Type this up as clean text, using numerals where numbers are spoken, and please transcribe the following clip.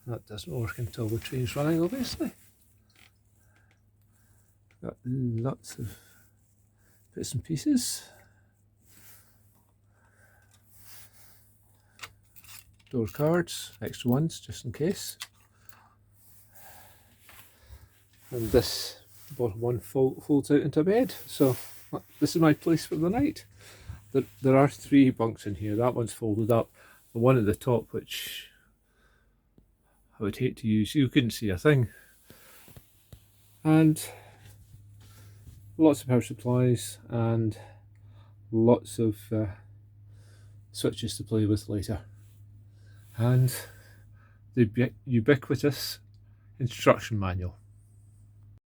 That doesn't work until the train's running, obviously. Got lots of bits and pieces. Door cards, extra ones just in case. And this bottom one folds out into a bed. So this is my place for the night. There are 3 bunks in here. That one's folded up. The one at the top, which I would hate to use, you couldn't see a thing. And lots of power supplies and lots of switches to play with later. And the ubiquitous instruction manual.